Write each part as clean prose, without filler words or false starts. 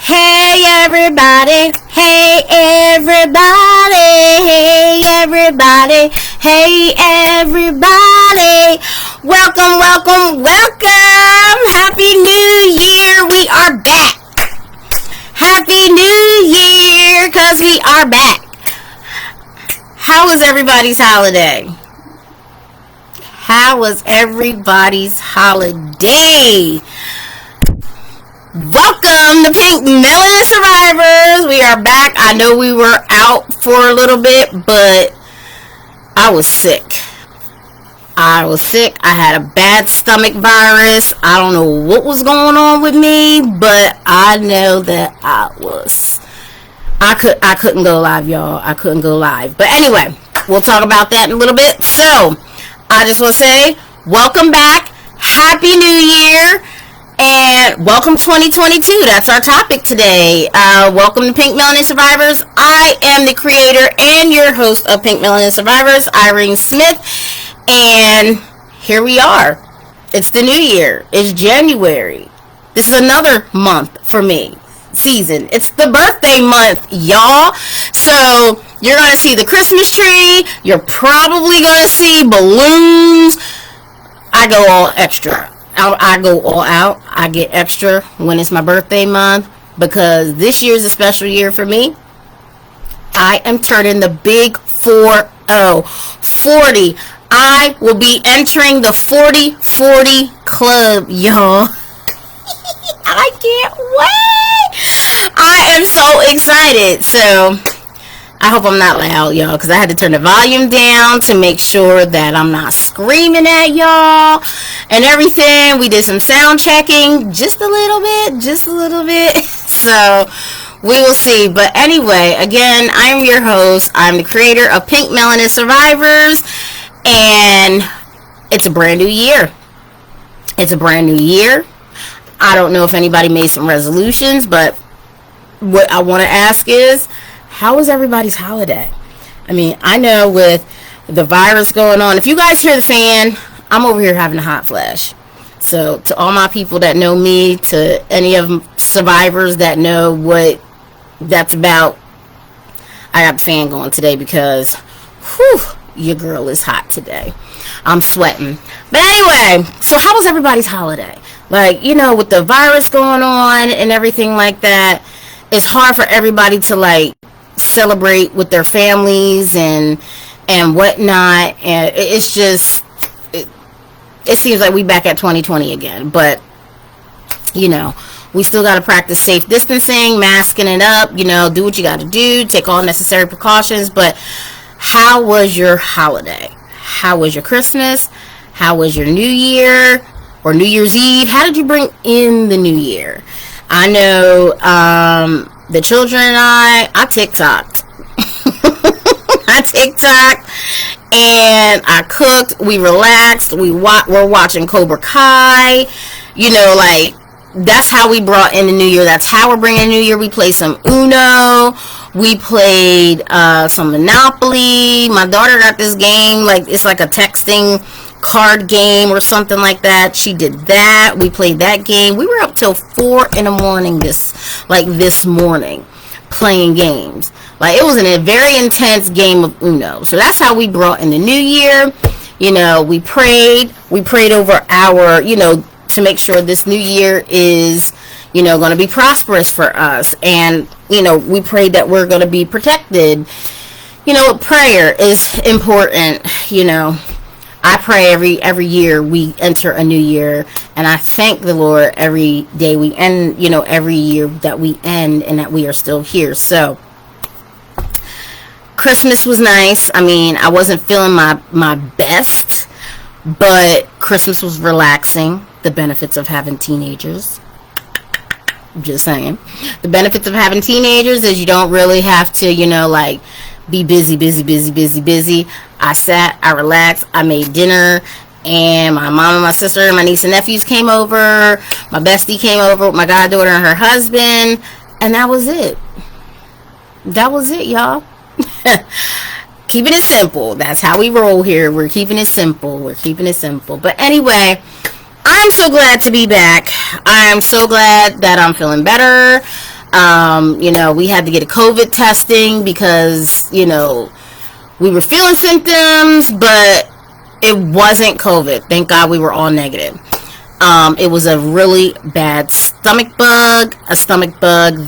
Hey everybody, hey everybody, hey everybody, hey everybody. Welcome, welcome, welcome. Happy New Year, we are back. Happy New Year, cause we are back. How was everybody's holiday? How was everybody's holiday? Welcome to Pink Melon Survivors. We are back. I know we were out for a little bit, but I was sick. I had a bad stomach virus. I don't know what was going on with me, but I know that I couldn't go live, y'all. I couldn't go live. But anyway, we'll talk about that in a little bit. So, I just want to say, welcome back. Happy New Year. And welcome 2022. That's our topic today. Welcome to Pink Melanin Survivors. I am the creator and your host of Pink Melanin Survivors, Irene Smith. And here we are. It's the new year. It's January. This is another month for me. Season. It's the birthday month, y'all. So you're going to see the Christmas tree. You're probably going to see balloons. I go all extra. I go all out. I get extra when it's my birthday month because this year's a special year for me. I am turning the big 40. I will be entering the 40-40 club, y'all. I can't wait. I am so excited. So I hope I'm not loud, y'all, because I had to turn the volume down to make sure that I'm not screaming at y'all and everything. We did some sound checking, just a little bit. So we will see. But anyway, again, I'm your host. I'm the creator of Pink Melanin Survivors, and it's a brand new year. I don't know if anybody made some resolutions, but what I want to ask is, how was everybody's holiday? I mean, I know with the virus going on, if you guys hear the fan, I'm over here having a hot flash. So to all my people that know me, to any of survivors that know what that's about, I got the fan going today because, whew, your girl is hot today. I'm sweating. But anyway, so how was everybody's holiday? Like, you know, with the virus going on and everything like that, it's hard for everybody to, like, celebrate with their families and whatnot, and it's just it seems like we back at 2020 again. But you know, we still got to practice safe distancing, masking it up, you know, do what you got to do, take all necessary precautions. But how was your holiday? How was your Christmas? How was your New Year or New Year's Eve? How did you bring in the new year? I know the children and I TikToked. I TikToked and I cooked. We relaxed. We're watching Cobra Kai. You know, like, that's how we brought in the new year. That's how we're bringing New Year. We played some Uno. We played some Monopoly. My daughter got this game. Like, it's like a texting card game or something like that. She did that. We played that game. We were up till 4 in the morning this morning playing games. Like, it was a very intense game of Uno. So that's how we brought in the new year. You know, we prayed over our, you know, to make sure this new year is, you know, going to be prosperous for us. And, you know, we prayed that we're going to be protected. You know, prayer is important. You know, I pray every year we enter a new year, and I thank the Lord every day we end, you know, every year that we end and that we are still here. So Christmas was nice. I mean, I wasn't feeling my best, but Christmas was relaxing. The benefits of having teenagers. Just saying. The benefits of having teenagers is you don't really have to, you know, like, be busy. I sat, I relaxed, I made dinner, and my mom and my sister and my niece and nephews came over. My bestie came over with my goddaughter and her husband, and that was it. That was it, y'all. Keeping it simple. That's how we roll here. We're keeping it simple. But anyway, I'm so glad to be back. I'm so glad that I'm feeling better. You know, we had to get a COVID testing because, you know, we were feeling symptoms, but it wasn't COVID. Thank God we were all negative. It was a really bad stomach bug,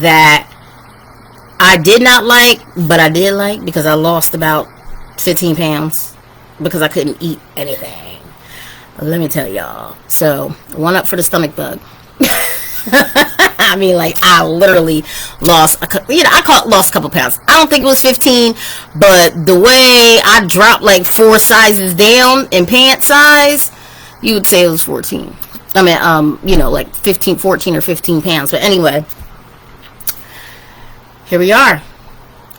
that I did not like, but I did like because I lost about 15 pounds because I couldn't eat anything. Let me tell y'all. So, one up for the stomach bug. I mean, like, I literally lost lost a couple pounds. I don't think it was 15, but the way I dropped like 4 sizes down in pant size, you would say it was 14. I mean, you know, like 14 or 15 pounds. But anyway, here we are.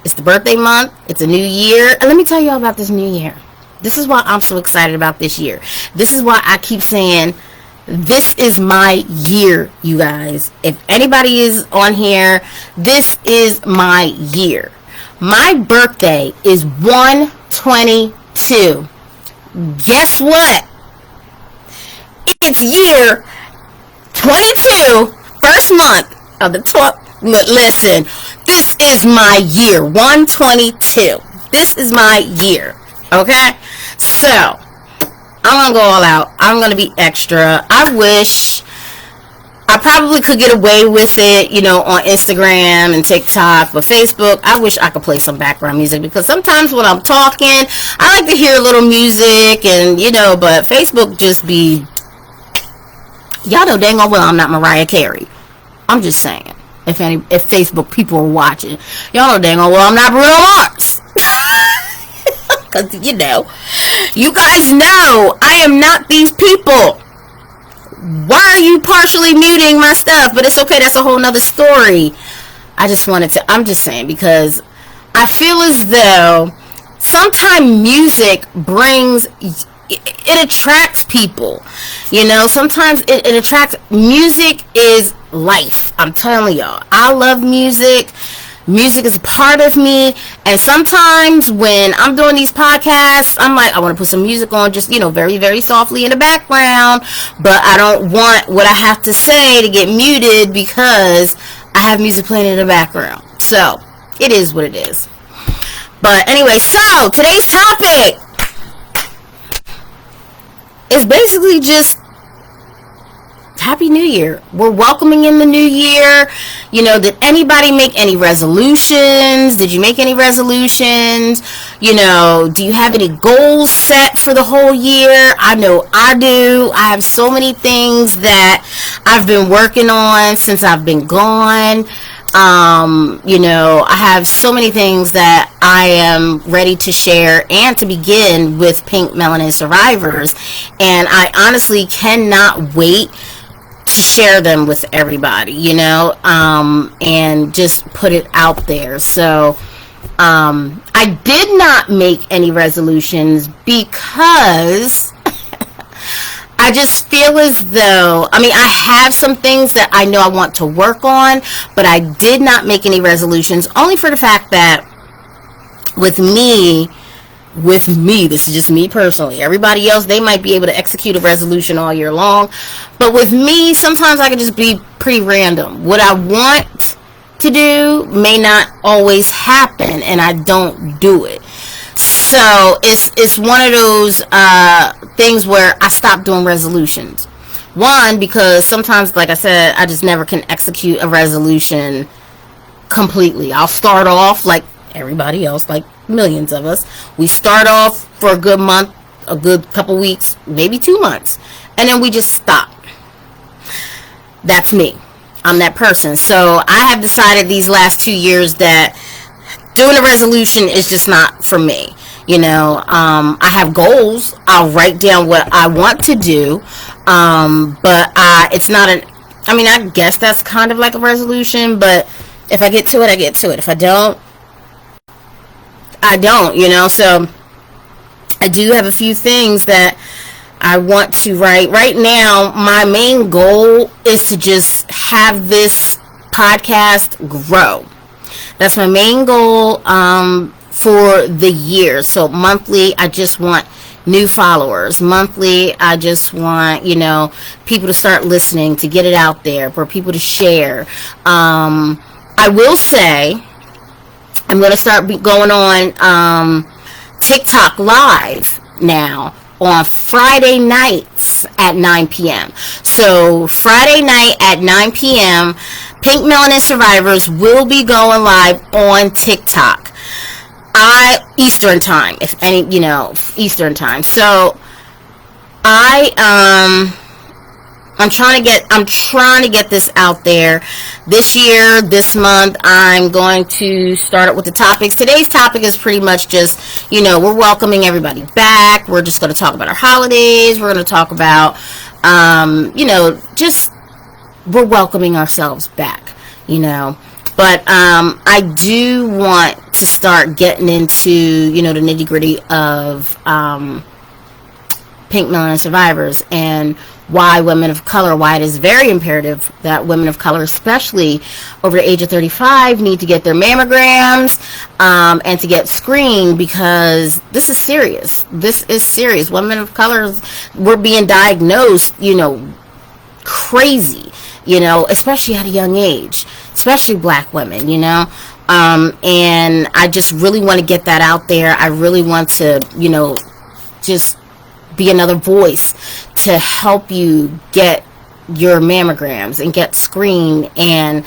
It's the birthday month. It's a new year. And let me tell you all about this new year. This is why I'm so excited about this year. This is why I keep saying, this is my year, you guys. If anybody is on here, this is my year. My birthday is 1/22. Guess what? It's year 22, first month of the 12th. Listen, this is my year, 1/22. This is my year, okay? So, I'm going to go all out. I'm going to be extra. I wish I probably could get away with it, you know, on Instagram and TikTok, but Facebook, I wish I could play some background music, because sometimes when I'm talking, I like to hear a little music, and, you know, but Facebook just be, y'all know dang well I'm not Mariah Carey. I'm just saying, if Facebook people are watching, y'all know dang well I'm not Bruno Mars. Because, you know, you guys know I am not these people. Why are you partially muting my stuff? But it's okay, that's a whole nother story. I'm just saying, because I feel as though sometimes music it attracts people. You know, sometimes it attracts. Music is life. I'm telling y'all, I love music. Music is a part of me, and sometimes when I'm doing these podcasts, I'm like, I want to put some music on, just, you know, very, very softly in the background, but I don't want what I have to say to get muted because I have music playing in the background. So, it is what it is. But anyway, so, today's topic is basically just Happy New Year. We're welcoming in the new year. You know, did anybody make any resolutions? Did you make any resolutions? You know, do you have any goals set for the whole year? I know I do. I have so many things that I've been working on since I've been gone. You know, I have so many things that I am ready to share and to begin with Pink Melanin Survivors. And I honestly cannot wait to share them with everybody, you know, and just put it out there. So, I did not make any resolutions because I just feel as though, I mean, I have some things that I know I want to work on, but I did not make any resolutions, only for the fact that with me, this is just me personally. Everybody else, they might be able to execute a resolution all year long. But with me, sometimes I can just be pretty random. What I want to do may not always happen, and I don't do it. So it's one of those things where I stop doing resolutions. One, because sometimes, like I said, I just never can execute a resolution completely. I'll start off like everybody else, like millions of us. We start off for a good month, a good couple weeks, maybe 2 months, and then we just stop. That's me. I'm that person. So I have decided these last 2 years that doing a resolution is just not for me. You know, I have goals. I'll write down what I want to do, but it's not I mean, I guess that's kind of like a resolution, but if I get to it, I get to it. If I don't, I don't, you know. So I do have a few things that I want to write. Right now, my main goal is to just have this podcast grow. That's my main goal for the year. So monthly, I just want new followers. Monthly, I just want, you know, people to start listening, to get it out there, for people to share. I will say I'm going to start going on TikTok live now on Friday nights at 9 p.m. So Friday night at 9 p.m. Pink Melanin Survivors will be going live on TikTok. Eastern time, if any, Eastern time. So I'm trying to get this out there. This year, this month, I'm going to start with the topics. Today's topic is pretty much just, we're welcoming everybody back. We're just going to talk about our holidays. We're going to talk about, just we're welcoming ourselves back, But I do want to start getting into, the nitty-gritty of Pink Melanin Survivors and why women of color, why it is very imperative that women of color, especially over the age of 35, need to get their mammograms and to get screened, because this is serious. This is serious. Women of color, we're being diagnosed, crazy, especially at a young age, especially black women, and I just really want to get that out there. I really want to, just be another voice to help you get your mammograms and get screened and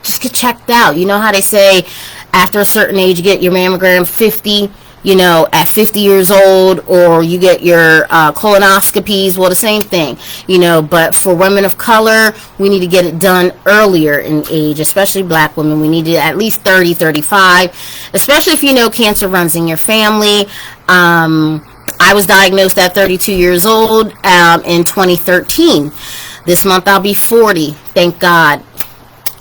just get checked out. You know how they say after a certain age you get your mammogram 50, at 50 years old, or you get your colonoscopies. Well, the same thing, but for women of color, we need to get it done earlier in age, especially black women. We need to at least 30, 35, especially if cancer runs in your family. I was diagnosed at 32 years old in 2013. This month I'll be 40. Thank God.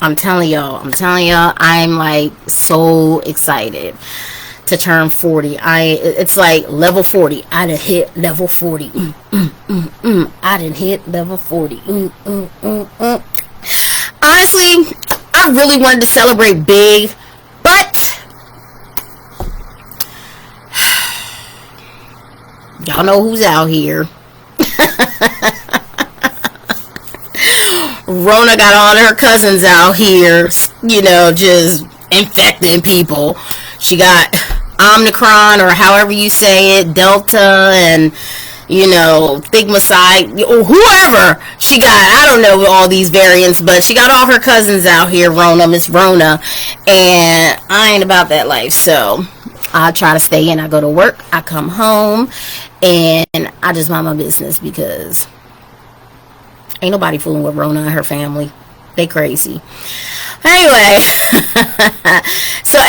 I'm telling y'all, I'm like so excited to turn 40. It's like level 40. I done hit level 40. I done hit level 40. Honestly, I really wanted to celebrate big, but y'all know who's out here. Rona got all her cousins out here, just infecting people. She got Omicron, or however you say it, Delta, and Thigmocide, or whoever she got. I don't know all these variants, but she got all her cousins out here, Miss Rona, and I ain't about that life. So I try to stay in. I go to work, I come home, and I just mind my business, because ain't nobody fooling with Rona and her family. They crazy. Anyway, so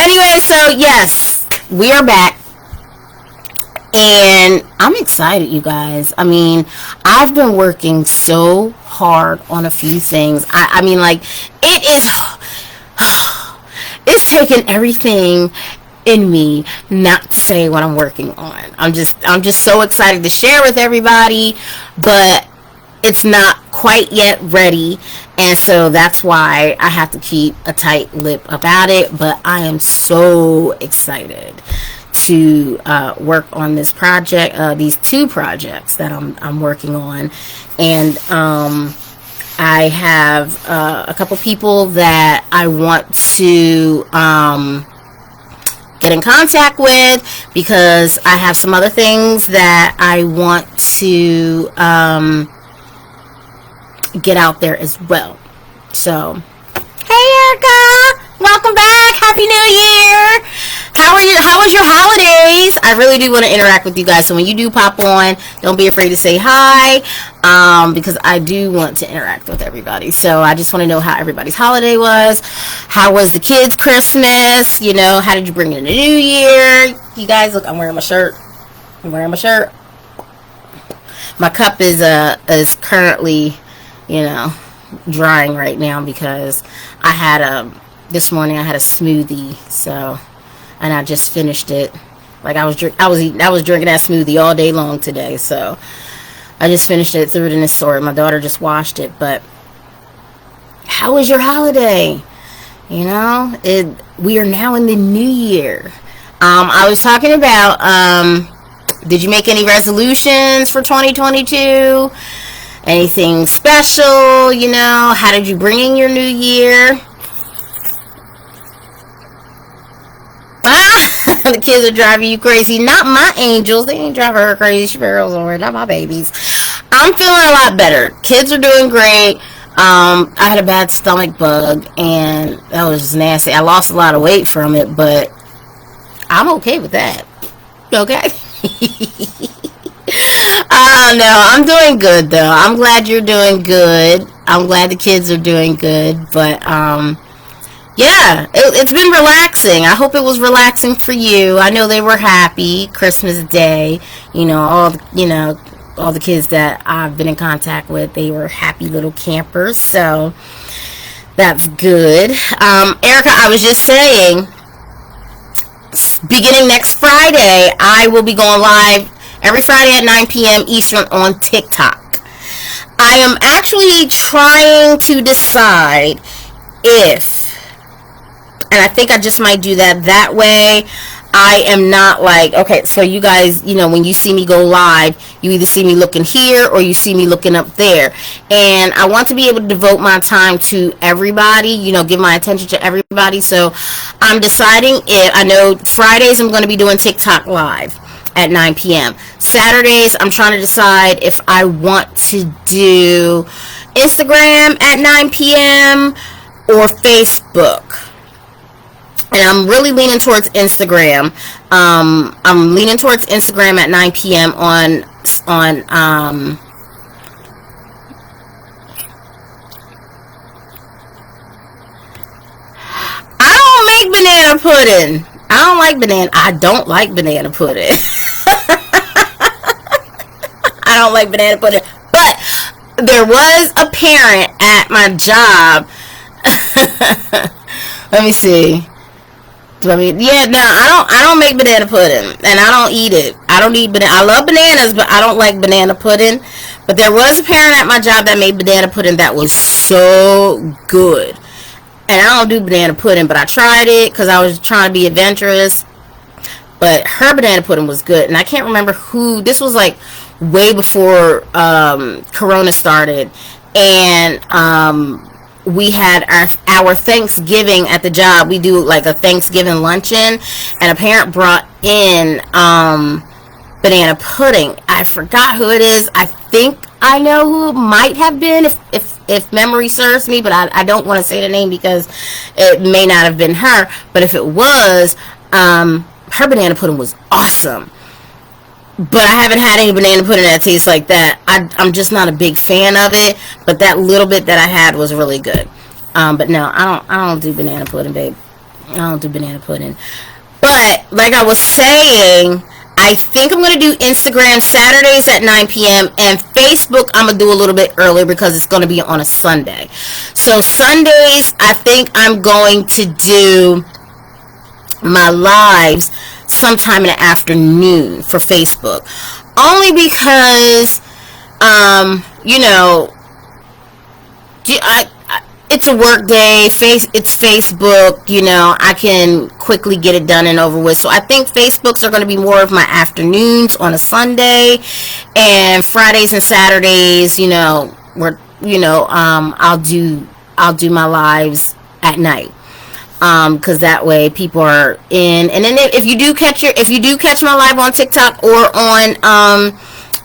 yes, we are back, and I'm excited, you guys. I mean, I've been working so hard on a few things. I mean, like, it's taken everything in me not to say what I'm working on. I'm just so excited to share with everybody, but it's not quite yet ready, and so that's why I have to keep a tight lip about it. But I am so excited to work on this project, these two projects that I'm working on, and I have a couple people that I want to get in contact with, because I have some other things that I want to get out there as well. So, hey Erica, welcome back. Happy New Year. How was your holidays? I really do want to interact with you guys, so when you do pop on, don't be afraid to say hi, because I do want to interact with everybody. So I just want to know how everybody's holiday was. How was the kids' Christmas? How did you bring in the new year? You guys, look, I'm wearing my shirt. My cup is currently drying right now, because this morning I had a smoothie, so, and I just finished it. Like, I was drinking that smoothie all day long today, so I just finished it, threw it in the store. My daughter just washed it. But how was your holiday? We are now in the new year. I was talking about, did you make any resolutions for 2022? Anything special? How did you bring in your new year? The kids are driving you crazy. Not my angels. They ain't driving her crazy. She barrels over. Not my babies. I'm feeling a lot better. Kids are doing great. I had a bad stomach bug, and that was just nasty. I lost a lot of weight from it, but I'm okay with that. Okay? No, I'm doing good, though. I'm glad you're doing good. I'm glad the kids are doing good, but, yeah, it's been relaxing. I hope it was relaxing for you. I know they were happy Christmas Day. All the kids that I've been in contact with, they were happy little campers. So that's good. Erica, I was just saying, beginning next Friday, I will be going live every Friday at 9 p.m. Eastern on TikTok. I am actually trying to decide if, and I think I just might do that way. I am not like, okay, so you guys, when you see me go live, you either see me looking here or you see me looking up there. And I want to be able to devote my time to everybody, give my attention to everybody. So I'm deciding if, I know Fridays I'm going to be doing TikTok live at 9 p.m. Saturdays, I'm trying to decide if I want to do Instagram at 9 p.m. or Facebook. And I'm really leaning towards Instagram. I'm leaning towards Instagram at 9 p.m. on I don't make banana pudding. I don't like banana pudding. I don't like banana pudding. But there was a parent at my job. Let me see. I don't make banana pudding, and I don't eat it. I don't eat banana. I love bananas, but I don't like banana pudding. But there was a parent at my job that made banana pudding that was so good. And I don't do banana pudding, but I tried it because I was trying to be adventurous. But her banana pudding was good, and I can't remember who. This was like way before Corona started, and we had our Thanksgiving at the job. We do like a Thanksgiving luncheon, and a parent brought in banana pudding. I forgot who it is. I think I know who it might have been if memory serves me, but I don't want to say the name because it may not have been her. But if it was, her banana pudding was awesome. But I haven't had any banana pudding that tastes like that. I'm just not a big fan of it. But that little bit that I had was really good. But no, I don't do banana pudding, babe. I don't do banana pudding. But like I was saying, I think I'm going to do Instagram Saturdays at 9 p.m. and Facebook I'm going to do a little bit earlier because it's going to be on a Sunday. So Sundays, I think I'm going to do my lives sometime in the afternoon for Facebook, only because it's a work day. It's Facebook. I can quickly get it done and over with. So I think Facebooks are going to be more of my afternoons on a Sunday, and Fridays and Saturdays, I'll do my lives at night. Because that way people are in. And then if you do catch my live on TikTok or on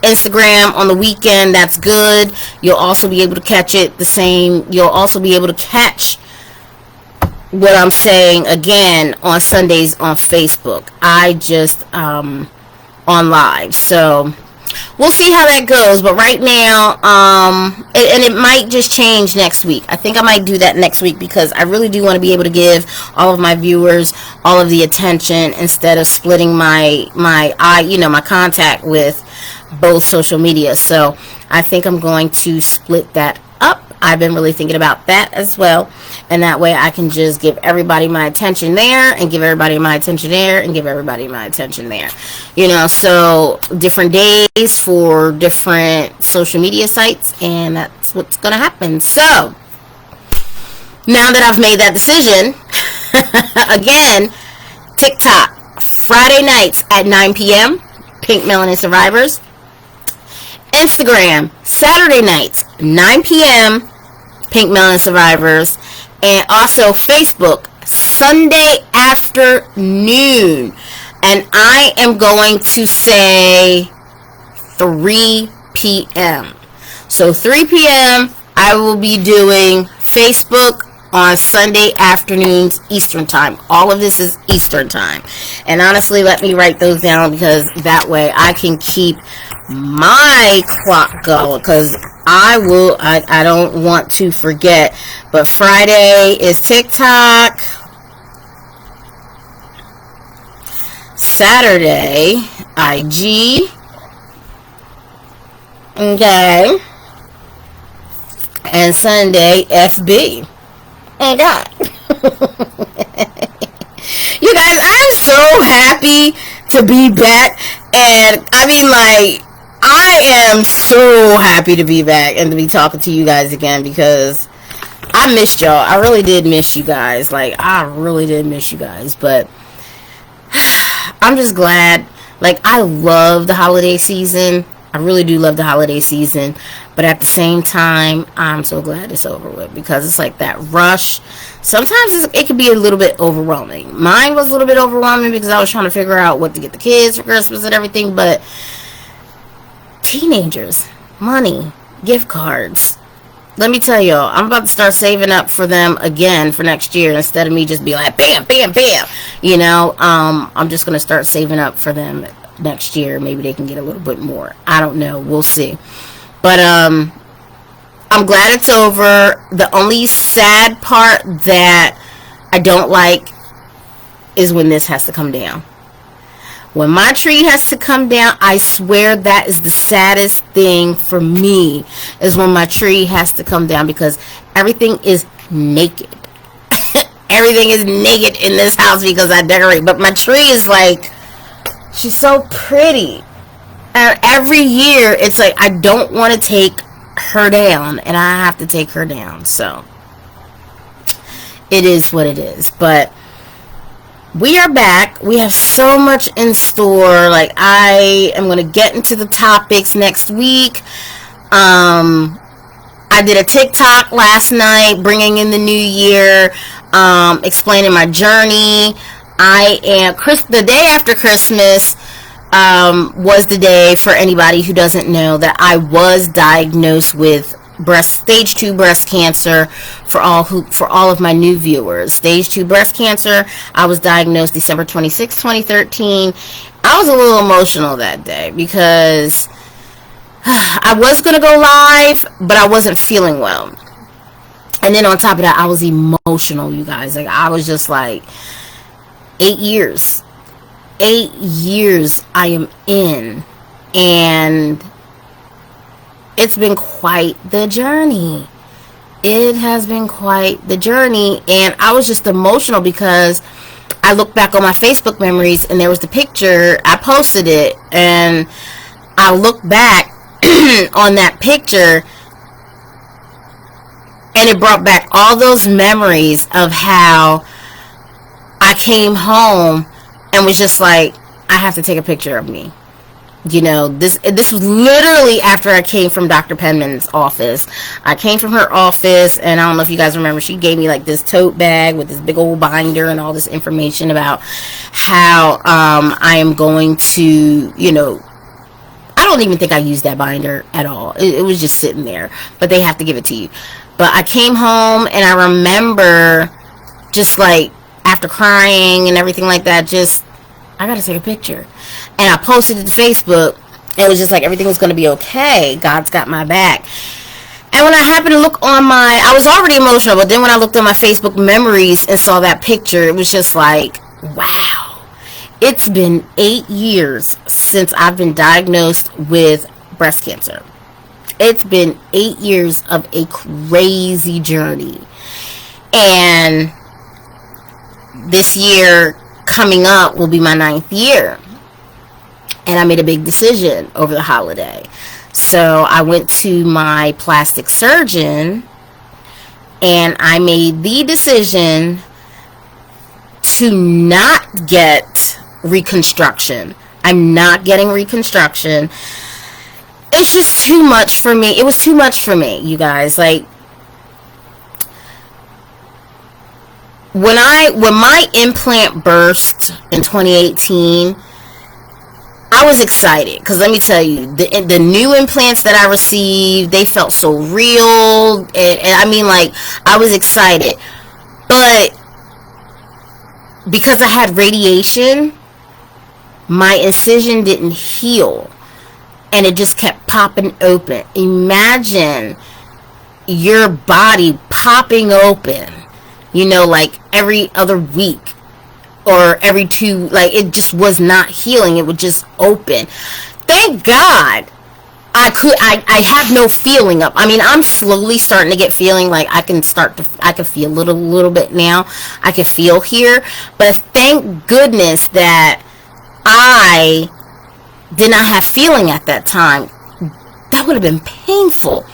Instagram on the weekend, that's good. You'll also be able to catch it the same. You'll also be able to catch what I'm saying again on Sundays on Facebook. I just on live. So we'll see how that goes, but right now, and it might just change next week. I think I might do that next week because I really do want to be able to give all of my viewers all of the attention instead of splitting my contact with both social media. So I think I'm going to split that up. I've been really thinking about that as well, and that way I can just give everybody my attention there and give everybody my attention there and give everybody my attention there, so different days for different social media sites, and that's what's gonna happen. So now that I've made that decision, again, TikTok Friday nights at 9 p.m. Pink Melanin Survivors, Instagram, Saturday nights, 9 p.m., Pink Melon Survivors. And also Facebook, Sunday afternoon. And I am going to say 3 p.m. So 3 p.m. I will be doing Facebook on Sunday afternoons Eastern time. All of this is Eastern time. And honestly, let me write those down, because that way I can keep my clock going, because I don't want to forget. But Friday is TikTok. Saturday, IG. Okay. And Sunday, FB. Okay. You guys, I'm so happy to be back. And I mean, like, I am so happy to be back and to be talking to you guys again, because I missed y'all. I really did miss you guys. Like, I really did miss you guys. But I'm just glad. Like, I love the holiday season. I really do love the holiday season. But at the same time, I'm so glad it's over with, because it's like that rush. Sometimes it can be a little bit overwhelming. Mine was a little bit overwhelming because I was trying to figure out what to get the kids for Christmas and everything. But teenagers, money, gift cards. Let me tell y'all, I'm about to start saving up for them again for next year, instead of me just be like, bam, bam, bam. You know, I'm just going to start saving up for them next year. Maybe they can get a little bit more. I don't know. We'll see. But I'm glad it's over. The only sad part that I don't like is when this has to come down. When my tree has to come down, I swear that is the saddest thing for me, is when my tree has to come down, because everything is naked. Everything is naked in this house because I decorate. But my tree is like, she's so pretty. And every year, it's like, I don't want to take her down, and I have to take her down. So, it is what it is. But we are back. We have so much in store. Like, I am going to get into the topics next week. I did a TikTok last night, bringing in the new year, explaining my journey. The day after Christmas was the day, for anybody who doesn't know, that I was diagnosed with stage 2 breast cancer. For all of my new viewers, stage 2 breast cancer. I was diagnosed December 26, 2013. I was a little emotional that day, because I was going to go live, but I wasn't feeling well. And then on top of that, I was emotional, you guys. Like, I was just like, 8 years I am in, and it's been quite the journey. It has been quite the journey. And I was just emotional, because I looked back on my Facebook memories, and there was the picture. I posted it, and I looked back on that picture, and it brought back all those memories of how I came home and was just like, I have to take a picture of me. You know, this was literally after I came from Dr. Penman's office. I came from her office, and I don't know if you guys remember, she gave me like this tote bag with this big old binder and all this information about how I am going to, you know, I don't even think I used that binder at all. It was just sitting there, but they have to give it to you. But I came home, and I remember just like, after crying and everything like that, just, I gotta take a picture. And I posted it to Facebook. It was just like, everything was going to be okay. God's got my back. And when I happened to look on I was already emotional, but then when I looked on my Facebook memories and saw that picture, it was just like, wow. It's been 8 years since I've been diagnosed with breast cancer. It's been 8 years of a crazy journey. And this year coming up will be my 9th year. And I made a big decision over the holiday. So I went to my plastic surgeon, and I made the decision to not get reconstruction. I'm not getting reconstruction. it's just too much for me. It was too much for me, you guys. Like, when my implant burst in 2018, I was excited, because let me tell you, the new implants that I received, they felt so real, and I mean, like, I was excited. But because I had radiation, my incision didn't heal, and it just kept popping open. Imagine your body popping open, like every other week or every two, like, it just was not healing. It would just open. Thank God I have no feeling up. I mean, I'm slowly starting to get feeling, like I can feel a little bit now. I can feel here, but thank goodness that I did not have feeling at that time. That would have been painful.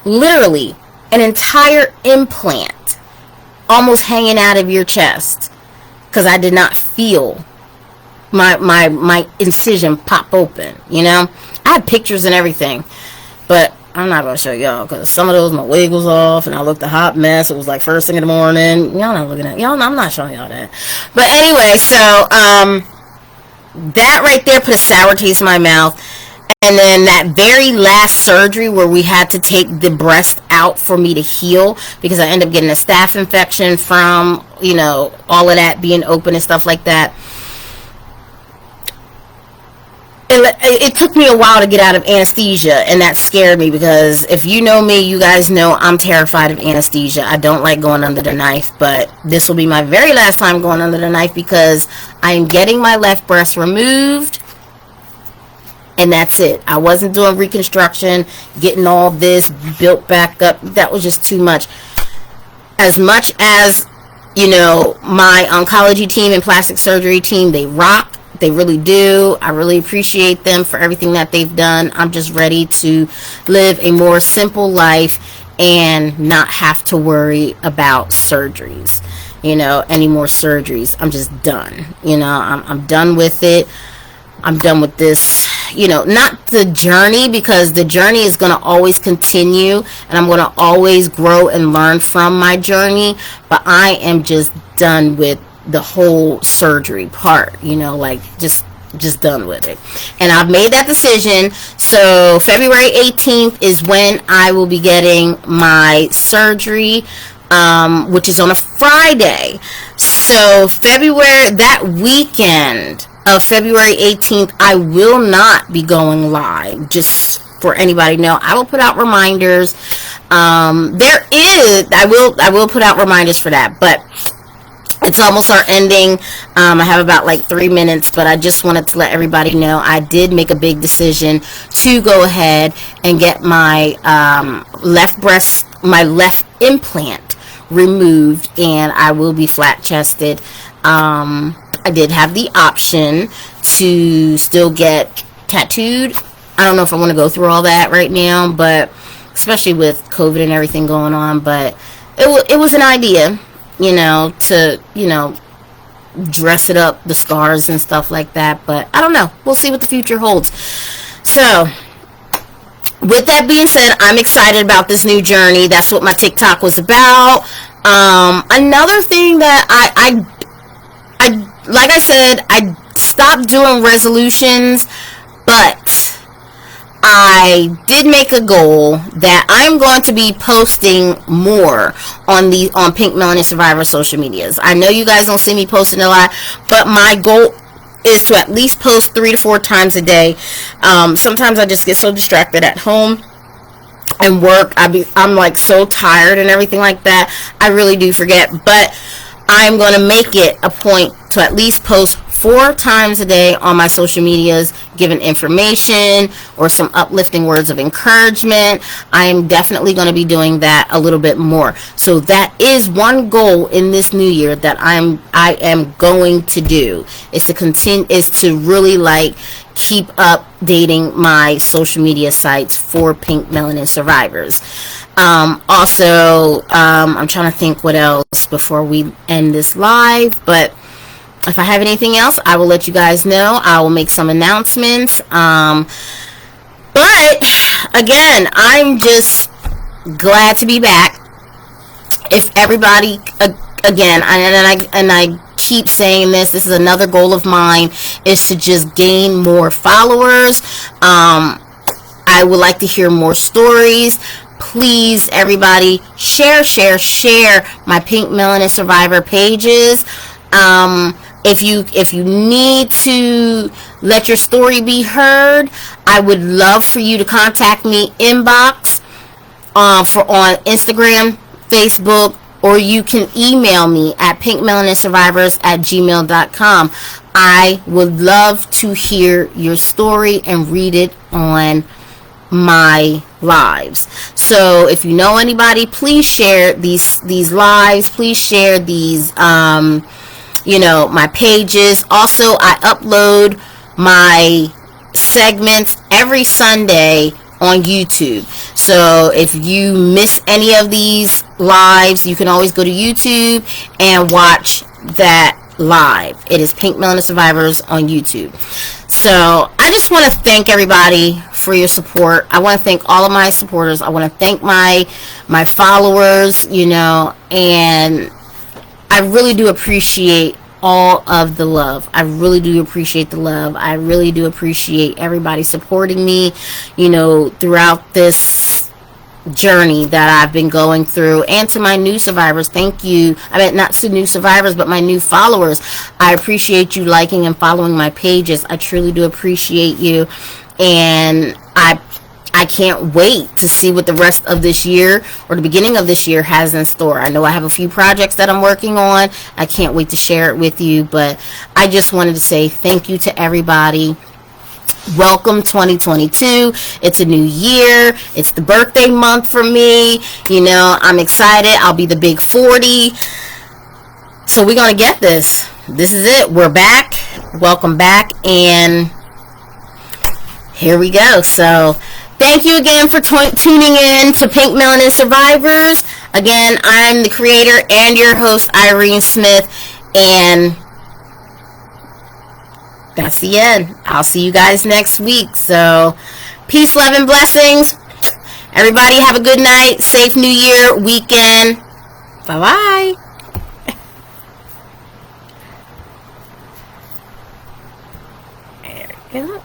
Literally, an entire implant almost hanging out of your chest, because I did not feel my incision pop open. I had pictures and everything, but I'm not going to show y'all, because some of those, my wig was off and I looked a hot mess. It was like first thing in the morning. Y'all not looking at, I'm not showing y'all that. But anyway, so that right there put a sour taste in my mouth. And then that very last surgery where we had to take the breast out for me to heal, because I ended up getting a staph infection from, all of that being open and stuff like that. It took me a while to get out of anesthesia, and that scared me, because if you know me, you guys know I'm terrified of anesthesia. I don't like going under the knife, but this will be my very last time going under the knife, because I am getting my left breast removed. And that's it. I wasn't doing reconstruction, getting all this built back up. That was just too much. As much as, my oncology team and plastic surgery team, they rock. They really do. I really appreciate them for everything that they've done. I'm just ready to live a more simple life and not have to worry about surgeries, any more surgeries. I'm just done. I'm done with it. I'm done with this, not the journey, because the journey is going to always continue, and I'm going to always grow and learn from my journey, but I am just done with the whole surgery part, like just done with it. And I've made that decision. So February 18th is when I will be getting my surgery, which is on a Friday. So that weekend of February 18th, I will not be going live. Just for anybody to know, I will put out reminders. I will put out reminders for that, but it's almost our ending. I have about like 3 minutes, but I just wanted to let everybody know I did make a big decision to go ahead and get my my left implant removed, and I will be flat chested. I did have the option to still get tattooed. I don't know if I want to go through all that right now, but especially with COVID and everything going on, but it was an idea, to, dress it up, the scars and stuff like that. But I don't know. We'll see what the future holds. So, with that being said, I'm excited about this new journey. That's what my TikTok was about. Another thing that I like I said, I stopped doing resolutions, but I did make a goal that I'm going to be posting more on Pink Melanin Survivor social medias. I know you guys don't see me posting a lot, but my goal is to at least post 3 to 4 times a day. Sometimes I just get so distracted at home and work. I'm like so tired and everything like that. I really do forget, but I'm going to make it a point to at least post 4 times a day on my social medias, giving information or some uplifting words of encouragement. I am definitely going to be doing that a little bit more. So that is one goal in this new year that I am going to do, is to really like keep updating my social media sites for Pink Melanin Survivors. Also, I'm trying to think what else before we end this live, but if I have anything else, I will let you guys know. I will make some announcements. But again, I'm just glad to be back. If everybody, again, and I keep saying this is another goal of mine, is to just gain more followers. I would like to hear more stories. Please, everybody, share my Pink Melanin Survivor pages. If you need to let your story be heard, I would love for you to contact me inbox on Instagram, Facebook, or you can email me at pinkmelaninsurvivors@gmail.com. I would love to hear your story and read it on my lives. So if you know anybody, please share these lives. Please share these my pages. Also, I upload my segments every Sunday on YouTube. So if you miss any of these lives, you can always go to YouTube and watch that live. It is Pink Melanin Survivors on YouTube. So I just want to thank everybody for your support. I want to thank all of my supporters. I want to thank my followers, and I really do appreciate all of the love. I really do appreciate the love. I really do appreciate everybody supporting me, throughout this journey that I've been going through. And to my new survivors, thank you. I mean, not to new survivors, but my new followers. I appreciate you liking and following my pages. I truly do appreciate you. And I can't wait to see what the rest of this year or the beginning of this year has in store. I know I have a few projects that I'm working on. I can't wait to share it with you, but I just wanted to say thank you to everybody. Welcome 2022. It's a new year. It's the birthday month for me. I'm excited. I'll be the big 40. So we're going to get this. This is it. We're back. Welcome back. And here we go. So thank you again for tuning in to Pink Melanin Survivors. Again, I'm the creator and your host, Irene Smith, and that's the end. I'll see you guys next week. So, peace, love, and blessings. Everybody have a good night. Safe New Year weekend. Bye-bye. There you go.